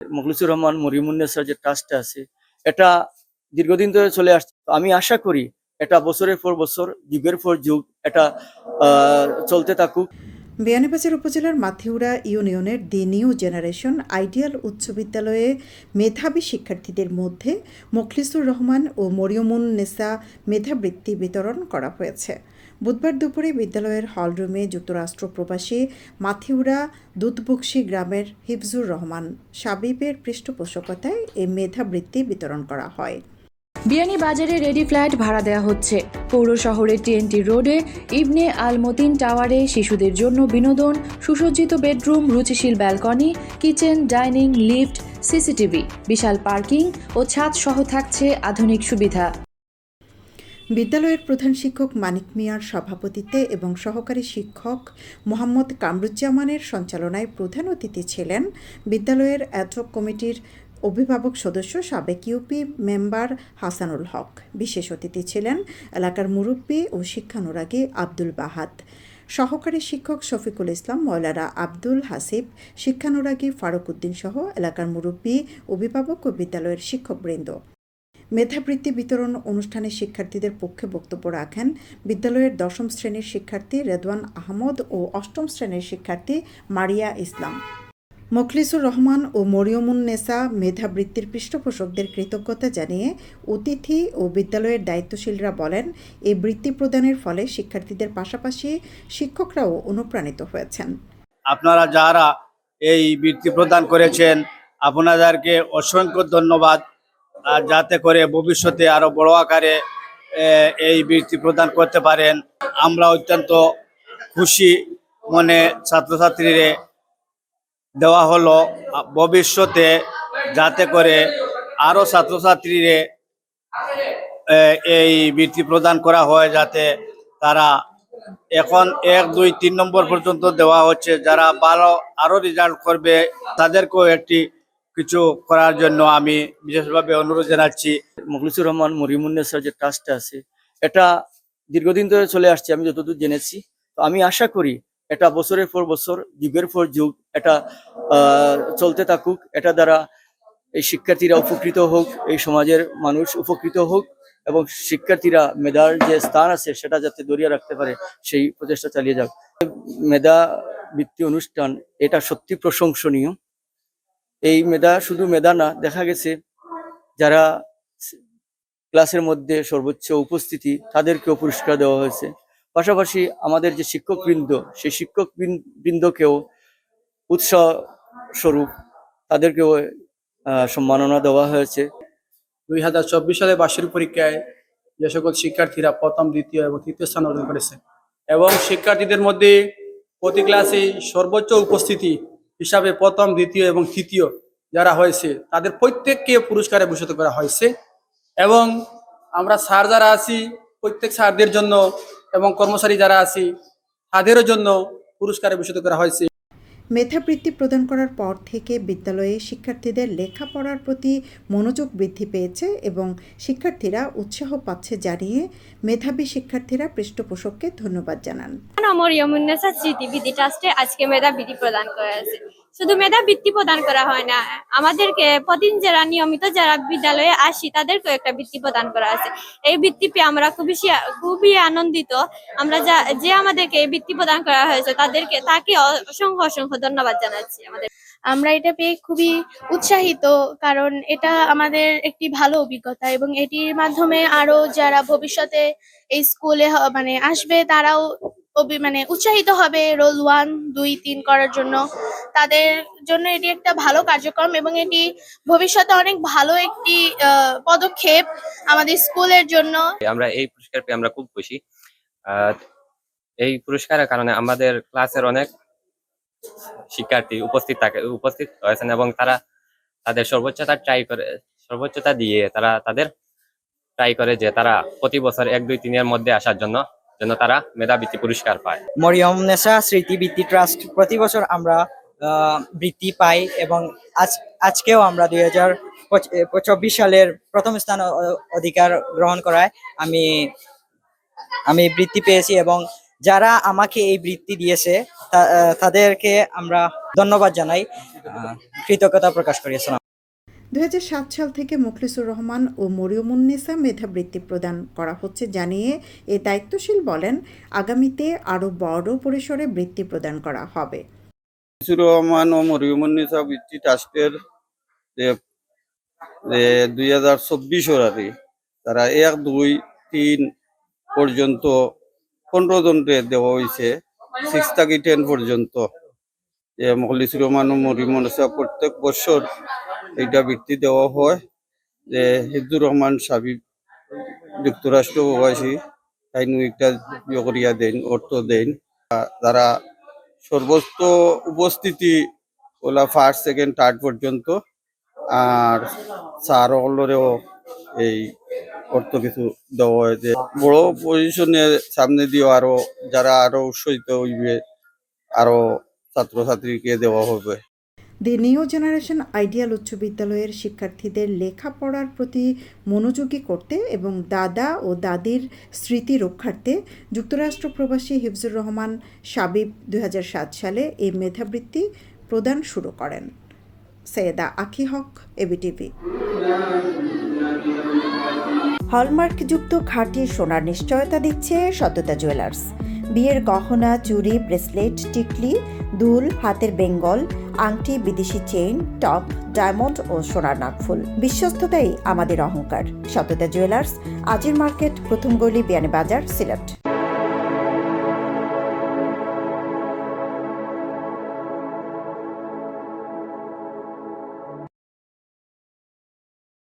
মুখলিসুর রহমান মরিয়মুন্নেছার যে ট্রাস্টটা আছে, এটা দীর্ঘদিন ধরে চলে আসছে। আমি আশা করি এটা বছরের পর বছর, যুগের পর যুগ এটা চলতে থাকুক। বিয়ানীবাজার উপজেলার মাথিউরা ইউনিয়নের দি নিউ জেনারেশন আইডিয়াল উচ্চ বিদ্যালয়ে মেধাবী শিক্ষার্থীদের মধ্যে মোখলিসুর রহমান ও মরিয়মুন নেসা মেধাবৃত্তি বিতরণ করা হয়েছে। বুধবার দুপুরে বিদ্যালয়ের হলরুমে যুক্তরাষ্ট্র প্রবাসী মাথিউরা দুধবুকশি গ্রামের হিফজুর রহমান সাবিবের পৃষ্ঠপোষকতায় এই মেধাবৃত্তি বিতরণ করা হয়। বিয়ানীবাজারে রেডি ফ্ল্যাট ভাড়া দেওয়া হচ্ছে। পৌর শহরের টিএনটি রোডে ইবনে আল মতিন টাওয়ারে শিশুদের জন্য বিনোদন, সুসজ্জিত বেডরুম, রুচিশীল balcony, kitchen, dining, lift, CCTV, বিশাল পার্কিং ও ছাদ সহ থাকছে আধুনিক সুবিধা। বিদ্যালয়ের প্রধান শিক্ষক মানিক মিয়ার সভাপতিত্বে এবং সহকারী শিক্ষক মোহাম্মদ কামরুজ্জামানের সঞ্চালনায় প্রধান অতিথি ছিলেন বিদ্যালয়ের অ্যাডহক কমিটির অভিভাবক সদস্য সাবেক ইউপি মেম্বার হাসানুল হক। বিশেষ অতিথি ছিলেন এলাকার মুরব্বী ও শিক্ষানুরাগী আব্দুল বাহাদ, সহকারী শিক্ষক শফিকুল ইসলাম, মৌলানা আব্দুল হাসিব, শিক্ষানুরাগী ফারুক উদ্দিন সহ এলাকার মুরব্বী, অভিভাবক ও বিদ্যালয়ের শিক্ষকবৃন্দ। মেধাবৃত্তি বিতরণ অনুষ্ঠানে শিক্ষার্থীদের পক্ষে বক্তব্য রাখেন বিদ্যালয়ের ১০ম শ্রেণীর শিক্ষার্থী রেদওয়ান আহমদ ও ৮ম শ্রেণীর শিক্ষার্থী মারিয়া ইসলাম। মোখলিসুর রহমান ও মরিয়মুন্নেছা মেধাবৃত্তির পৃষ্ঠপোষকদের কৃতজ্ঞতা জানিয়ে অতিথি ও বিদ্যালয়ের দায়িত্বশীলরা বলেন, এই বৃত্তি প্রদানের ফলে শিক্ষার্থীদের পাশাপাশি শিক্ষকরাও অনুপ্রাণিত হয়েছেন। আপনারা যারা এই বৃত্তি প্রদান করেছেন আপনাদেরকে অসংখ্য ধন্যবাদ। যাতে করে ভবিষ্যতে আরো বড় আকারে এই বৃত্তি প্রদান করতে পারেন। আমরা অত্যন্ত খুশি মনে ছাত্রছাত্রীরে দেওয়া হলো, ভবিষ্যতে যাতে করে আরো ছাত্রছাত্রীরে এই বৃত্তি প্রদান করা হয়, যাতে তারা এখন 1, 2, 3 নম্বর পর্যন্ত দেওয়া হচ্ছে। যারা ভালো আরো রেজাল্ট করবে তাদেরকেও একটি কিছু করার জন্য আমি বিশেষভাবে অনুরোধ জানাচ্ছি। মুখলিসুর রহমান মরিয়মুন্নেছার যে ট্রাস্টটা আছে, এটা দীর্ঘদিন ধরে চলে আসছে আমি যতদূর জেনেছি। তো আমি আশা করি এটা বছরের পর বছর, যুগের পর যুগ এটা চলতে থাকুক। এটা দ্বারা এই শিক্ষার্থীরা উপকৃত হোক, এই সমাজের মানুষ উপকৃত হোক এবং শিক্ষার্থীরা মেধার যে স্থান আছে সেটা যাতে ধরিয়ে রাখতে পারে সেই প্রচেষ্টা চালিয়ে যাক। মেধা বৃত্তি অনুষ্ঠান এটা সত্যি প্রশংসনীয়। এই মেধা শুধু মেধা না, দেখা গেছে যারা ক্লাসের মধ্যে সর্বোচ্চ উপস্থিতি তাদেরকেও পুরস্কার দেওয়া হয়েছে। পাশাপাশি আমাদের যে শিক্ষকবৃন্দ, সেই শিক্ষকবৃন্দকেও উৎসাহ স্বরূপ তাদেরকেও সম্মাননা দেওয়া হয়েছে। 2024 সালে বার্ষিক পরীক্ষায় যে সকল শিক্ষার্থীরা প্রথম, দ্বিতীয় এবং তৃতীয় স্থান অর্জন করেছে এবং শিক্ষার্থীদের মধ্যে প্রতি ক্লাসে সর্বোচ্চ উপস্থিতি হিসাবে প্রথম, দ্বিতীয় এবং তৃতীয় যারা হয়েছে তাদের প্রত্যেককে পুরস্কারে ভূষিত করা হয়েছে। এবং আমরা স্যার যারা আছি প্রত্যেক স্যারদের জন্য এবং কর্মচারী যারা আছি তাদেরও জন্য পুরস্কারে ভূষিত করা হয়েছে। মেধাবৃত্তি প্রদান করার পর থেকে বিদ্যালয়ে শিক্ষার্থীদের লেখাপড়ার প্রতি মনোযোগ বৃদ্ধি পেয়েছে এবং শিক্ষার্থীরা উৎসাহ পাচ্ছে জানিয়ে মেধাবী শিক্ষার্থীরা পৃষ্ঠপোষককে ধন্যবাদ জানান। মরিয়মুন্নেছা স্মৃতিবৃত্তি ট্রাস্টে আজকে মেধাবৃত্তি প্রদান করা হয়েছে। শুধু মেধাবৃত্তি প্রদান করা হয় না, আমাদেরকে প্রতিদিন যারা নিয়মিত যারা বিদ্যালয়ে আসি তাদেরকেও একটা বৃত্তি প্রদান করা আছে। এই বৃত্তি পেয়ে আমরা খুবই আনন্দিত। আমরা যে আমাদেরকে এই বৃত্তি প্রদান করা হয়েছে তাকে অসংখ্য ধন্যবাদ জানাচ্ছি। আমরা এটা পেয়ে খুবই উৎসাহিত, কারণ এটা আমাদের একটি ভালো অভিজ্ঞতা এবং এটির মাধ্যমে আরো যারা ভবিষ্যতে এই স্কুলে আসবে তারাও উৎসাহিত হবে রোল 1, 2, 3 করার জন্য। তাদের জন্য এটি একটা ভালো কার্যক্রম এবং এটি ভবিষ্যতে অনেক ভালো একটি পদক্ষেপ আমাদের স্কুলের জন্য। আমরা এই পুরস্কার পেয়ে আমরা খুব খুশি। এই পুরস্কারের কারণে আমাদের ক্লাসের অনেক শিক্ষার্থী উপস্থিত হয়েছেন এবং তারা তাদের সর্বোচ্চতা দিয়ে তাদের ট্রাই করে যে তারা প্রতি বছর 1, 2, 3 এর মধ্যে আসার জন্য তারা মেধাবৃত্তি পুরস্কার পায়। মরিয়মুন্নেছা স্মৃতিবৃত্তি ট্রাস্ট প্রতি বছর আমরা বৃত্তি পাই এবং আজকেও আমরা 2024 সালের প্রথম স্থান অধিকার গ্রহণ করায় আমি বৃত্তি পেয়েছি এবং যারা আমাকে এই বৃত্তি দিয়েছে তাদেরকে আমরা ধন্যবাদ জানাই, কৃতজ্ঞতা প্রকাশ করি। আসসালাম। 2007 সাল থেকে মুখলিসুর রহমান ও মরিয়মুন্নেসা মেধাবৃত্তি প্রদান করা হচ্ছে জানিয়ে এ দায়িত্বশীল বলেন, আগামীতে আরও বড় পরিসরে বৃত্তি প্রদান করা হবে। মুখলিসুর রহমান ও মরিয়মুন্নেসা বৃত্তি ট্রাস্টের যে 2024 আর তারা 1, 2, 3 পর্যন্ত 15 জনকে দেওয়া হয়েছে, 6 থেকে 10 পর্যন্ত। মুখলিসুর রহমান ও মরিয়মুন্নেসা প্রত্যেক বছর এইটা বৃত্তি দেওয়া হয়। যে হিফজুর রহমান সাবিব যুক্তরাষ্ট্র প্রবাসী, তাই একটা করিয়া দেন, অর্থ দেন। তারা সর্বোচ্চ উপস্থিতি ওলা 1st, 2nd, 3rd পর্যন্ত, আর স্যার হলেও এই অর্থ কিছু দেওয়া হয়। যে বড় পজিশনে সামনে দিয়ে আরো যারা আরো উৎসাহিত হইবে, আরো ছাত্রছাত্রীকে দেওয়া হবে। দি নিউ জেনারেশন আইডিয়াল উচ্চ বিদ্যালয়ের শিক্ষার্থীদের লেখাপড়ার প্রতি মনোযোগী করতে এবং দাদা ও দাদির স্মৃতি রক্ষার্থে যুক্তরাষ্ট্র প্রবাসী হিফজুর রহমান সাবিব 2007 সালে এই মেধাবৃত্তি প্রদান শুরু করেন। সৈয়দা আখি হক, এবিটিভি। হলমার্কযুক্ত খাঁটি সোনার নিশ্চয়তা দিচ্ছে সততা জুয়েলার্স। বিয়ের গহনা, চুড়ি, ব্রেসলেট, টিকলি, দুল, হাতের বেঙ্গল, আংটি, বিদেশি চেইন, টপ, ডায়মন্ড ও সোনার নাকফুল। বিশ্বস্ততাই আমাদের অহংকার। সততা জুয়েলার্স, আজির মার্কেট, প্রথম গলি, বিয়ানীবাজার, সিলেট।